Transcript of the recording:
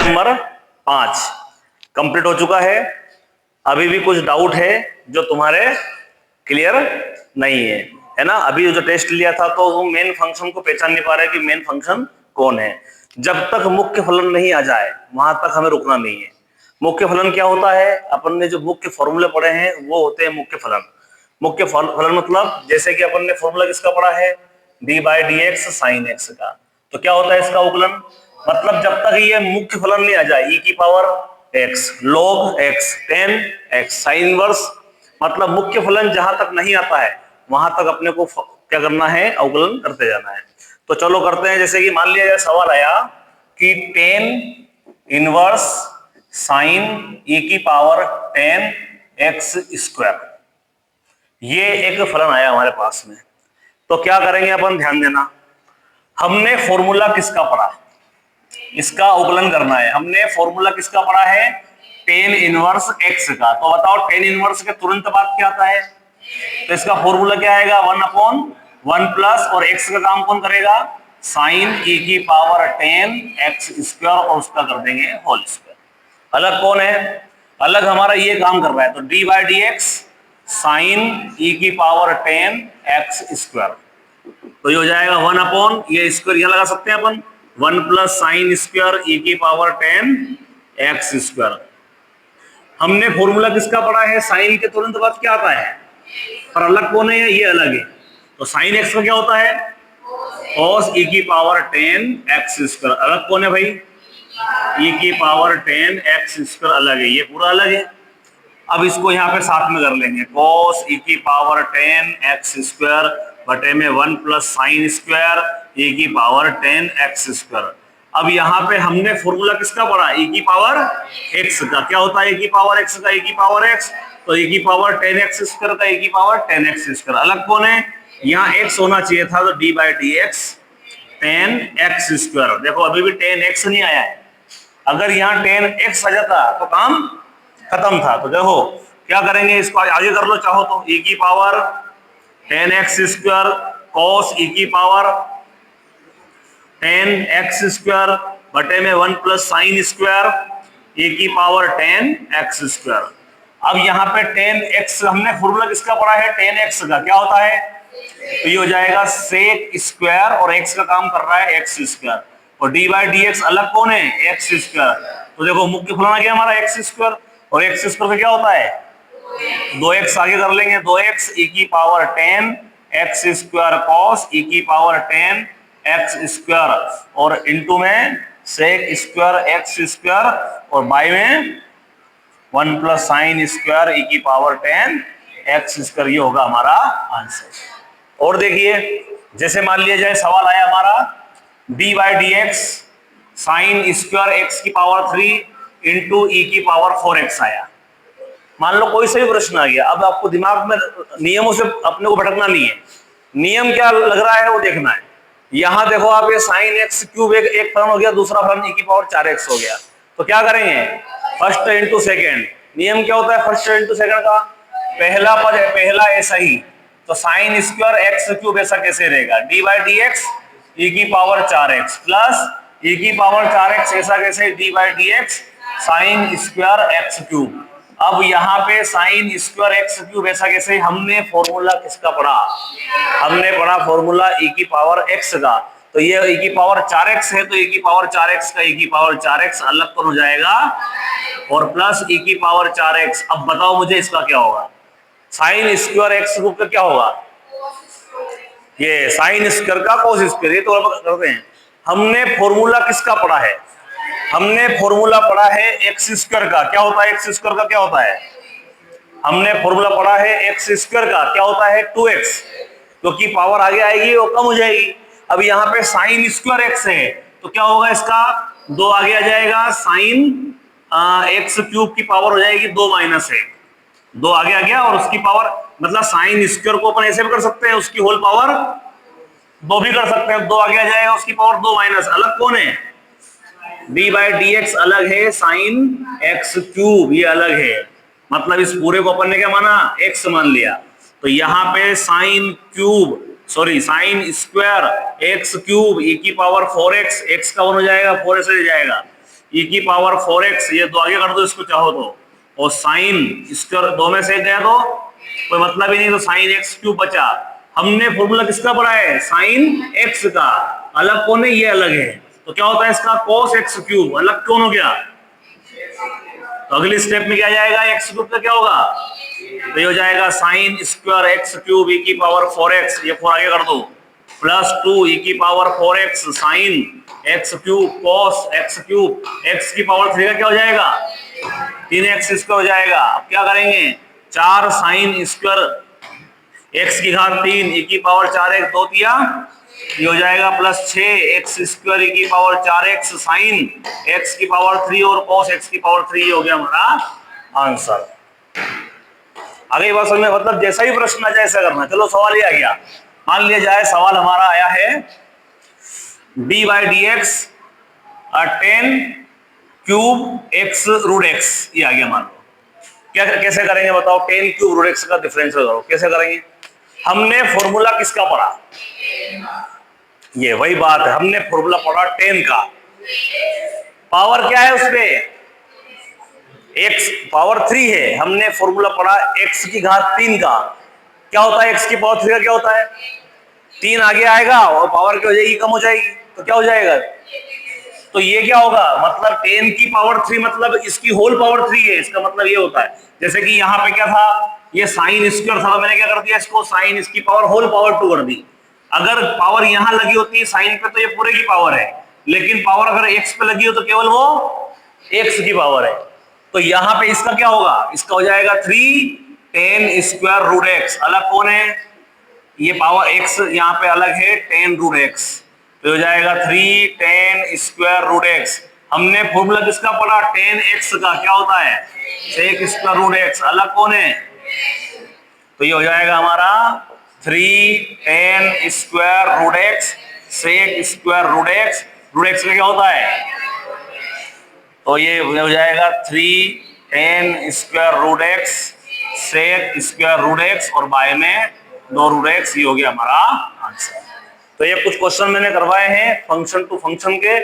Number 5 complete हो चुका है। अभी भी कुछ डाउट है जो तुम्हारे क्लियर नहीं है ना। अभी जो टेस्ट लिया था तो वो मेन फंक्शन को पहचान नहीं पा रहे कि मेन फंक्शन कौन है। जब तक मुख्य फलन नहीं आ जाए वहां तक हमें रुकना नहीं है। मुख्य फलन क्या होता है? अपन ने जो मुख्य फॉर्मूले पढ़े हैं वो होते हैं मुख्य फलन। मुख्य फलन मतलब जैसे कि अपन ने फॉर्मूला किसका पढ़ा है? d/dx sin x का। तो क्या होता है इसका उकलन? मतलब जब तक ये मुख्य फलन नहीं आ जाए e की power x log x tan x sin inverse, मतलब मुख्य फलन जहां तक नहीं आता है वहां तक अपने को क्या करना है? अवकलन करते जाना है। तो चलो करते हैं। जैसे कि मान लिया जाए सवाल आया कि tan इनवर्स साइन e की पावर tan x स्क्वायर, ये एक फलन आया हमारे पास में। तो क्या करेंगे अपन? ध्यान देना, हमने फॉर्मूला किसका पढ़ा? इसका अवकलन करना है। हमने फॉर्मूला किसका पढ़ा है? tan इनवर्स x का। तो बताओ tan इनवर्स के तुरंत बाद क्या आता है? तो इसका फॉर्मूला क्या आएगा? 1/1 प्लस और x का काम कौन करेगा? साइन e की पावर tan x स्क्वायर और उसका कर देंगे होल स्क्वायर। अलग कौन है? अलग हमारा ये काम कर रहा है। तो d/dx साइन e की पावर tan x स्क्वायर, तो ये हो जाएगा 1 ये स्क्वायर यहां लगा सकते हैं अपन, 1 प्लस साइन स्क्वायर e की पावर tan x स्क्वायर। हमने फॉर्मूला किसका पढ़ा है? साइन के तुरंत बाद क्या आता है? पर अलग कौन है? ये अलग है। तो साइन x का क्या होता है? cos e की पावर tan x स्क्वायर। अलग कौन है भाई? e की पावर tan x स्क्वायर अलग है, ये पूरा अलग है। अब इसको यहाँ पे साथ में कर लेंगे, cos e की पावर tan x स्क्वायर बटे में 1 प्लस साइन स्क्वायर e की पावर tan x स्क्वायर। अब यहाँ पे हमने फॉर्मूला किसका पढ़ा? e की पावर x का। क्या होता है e की पावर x का? e की पावर x, तो e की पावर tan x स्क्वायर का e की पावर tan x स्क्वायर। अलग कौन है? यहाँ x होना चाहिए था, तो d/dx tan x स्क्वायर। देखो अभी भी tan x नहीं आया है। अगर यहाँ tan x आ जाता तो काम खत्म था। तो देखो क्या करेंगे, इसको आगे कर लो चाहो तो, e की power tan x square cos e की पावर tan x स्क्वायर बटे में 1 प्लस साइन स्क्वायर e की पावर tan x स्क्वायर। अब यहाँ पे tan x हमने फॉर्मूला किसका पढ़ा है? tan x का। क्या होता है? तो ये हो जाएगा sec स्क्वायर और x का काम कर रहा है x स्क्वायर, और d/dx अलग कौन है? x square. तो देखो मुख्य फलन आ गया हमारा x स्क्वायर, और x स्क्वायर का क्या होता है? 2x आगे कर लेंगे, 2x e की power tan x square cos e की पावर tan x स्क्वायर, और इनटू में sec स्क्वायर x स्क्वायर, और बाय में 1 प्लस साइन स्क्वायर e की पावर tan x स्क्वायर। ये होगा हमारा आंसर। और देखिए जैसे मान लिया जाए सवाल आया हमारा d/dx साइन स्क्वायर x की पावर 3 इंटू e की पावर 4x आया। मान लो कोई सा भी प्रश्न आ गया। अब आपको दिमाग में नियमों से अपने को भटकना नहीं है, नियम क्या लग रहा है वो देखना है। यहां देखो आप, ये साइन x क्यूब एक फलन हो गया, दूसरा फलन e की पावर 4x हो गया। तो क्या करेंगे? First into second. नियम क्या होता है फर्स्ट इंटू सेकेंड का? पहला पद है, पहला ऐसा ही। तो साइन स्क्वायर x क्यूब ऐसा कैसे रहेगा? d/dx e की पावर 4x प्लस e की पावर 4x ऐसा कैसे? d/dx sine square x cube. अब यहाँ पे साइन स्क्वायर एक्स क्यूब ऐसा कैसे? हमने फॉर्मूला किसका पढ़ा? हमने पढ़ा फॉर्मूला e की पावर x का। तो ये e की पावर 4x है, तो e की पावर 4x का e की पावर 4x अलग कौन हो जाएगा? और प्लस e की पावर 4x। अब बताओ मुझे इसका क्या होगा? साइन स्क्वायर एक्स क्यूब का क्या होगा? ये साइन स्क्वायर का कोस स्क्वायर। ये तो करते हैं। हमने फॉर्मूला किसका पढ़ा है? हमने फॉर्मूला पढ़ा है एक्स स्क्वायर का। क्या होता है एक्स स्क्वायर का? क्या होता है? हमने फॉर्मूला पढ़ा है एक्स स्क्वायर का। क्या होता है? 2x, क्योंकि पावर आगे आएगी वो कम हो जाएगी। अब यहाँ पे साइन स्क्वायर एक्स है, तो क्या होगा इसका? 2 आगे आ जाएगा, साइन एक्स क्यूब की पावर हो जाएगी 2 माइनस 1। 2 आगे आ गया और उसकी पावर, मतलब साइन स्क्वायर को अपन ऐसे भी कर सकते हैं, उसकी होल पावर 2 भी कर सकते हैं। 2 आगे आ जाएगा, उसकी पावर 2 माइनस। अलग कौन है? d/dx अलग है, साइन x क्यूब ये अलग है। मतलब इस पूरे को अपन ने क्या माना? x मान लिया। तो यहाँ पे sine square x cube e की पावर 4x, x का 1 हो जाएगा, 4 ऐसे जाएगा, e की पावर 4x, ये दो आगे कर दो इसको चाहो तो, और साइन स्क्वायर दो में से गया तो कोई मतलब ही नहीं, तो साइन एक्स क्यूब बचा। हमने फॉर्मूला किसका पढ़ा है? साइन एक्स का। अलग कौन है? ये अलग है। तो क्या होता है इसका? Cos x cube. अलग कौन हो गया? तो अगली स्टेप में क्या जाएगा? एक्स क्यूब का क्या होगा? तो ये हो जाएगा sine square x cube e की पावर 4x, ये 4 आगे कर दो, प्लस 2 e की power 4x sine x cube cos x cube, x की पावर 3 का क्या हो जाएगा? 3x स्क्वायर हो जाएगा। अब क्या करेंगे? 4 साइन स्क्वायर x की घात 3 e की पावर 4x, 2 तिया ये हो जाएगा, प्लस 6 एक्स स्क्वायर e की पावर 4x साइन x की पावर 3 और कॉस x की पावर 3, ये हो गया हमारा आंसर। आगे बात समझ में, मतलब जैसा ही प्रश्न आ जाए ऐसा करना। चलो सवाल ये आ गया, मान लिया जाए सवाल हमारा आया है d/dx 10 cube x root x, ये आ गया मान लो। क्या कैसे करेंगे बताओ? 10 क्यूब रूट x का डिफरेंशियल करो, कैसे करेंगे? हमने फॉर्मूला किसका पढ़ा? ये वही बात है, हमने फॉर्मूला पढ़ा 10 का। पावर क्या है उसपे? x पावर 3 है। हमने फॉर्मूला पढ़ा x की घात 3 का। क्या होता है x की पावर 3 का? क्या होता है? 3 आगे आएगा और पावर क्या हो जाएगी? कम हो जाएगी, तो क्या हो जाएगा? तो ये क्या होगा? मतलब 10 की पावर 3 मतलब इसकी होल पावर 3 है। इसका मतलब ये होता है, जैसे कि यहाँ पे क्या था? ये साइन स्क्वायर था, मैंने क्या कर दिया इसको? साइन इसकी पावर होल पावर 2 कर दी। अगर पावर यहां लगी होती है साइन पे तो ये पूरे की पावर है, लेकिन पावर अगर x पे लगी हो तो केवल वो x की पावर है। तो यहां पे इसका क्या होगा? इसका हो जाएगा 3 10 स्क्वायर रूट x। अलग कौन है? ये पावर x यहां पे अलग है 10 रूट x, तो हो जाएगा 3 10 स्क्वायर रूट x। हमने फॉर्मूला किसका पढ़ा? 10x का। क्या होता है? Sec square root x। अलग कौन है? तो ये हो जाएगा हमारा 3 10 square root x sec square root x। Root x का क्या होता है? तो ये हो जाएगा 3 10 square root x sec square root x और बाय में 2 रूट x। ये हो गया हमारा आंसर। तो ये कुछ क्वेश्चन मैंने करवाए हैं फंक्शन टू फंक्शन के।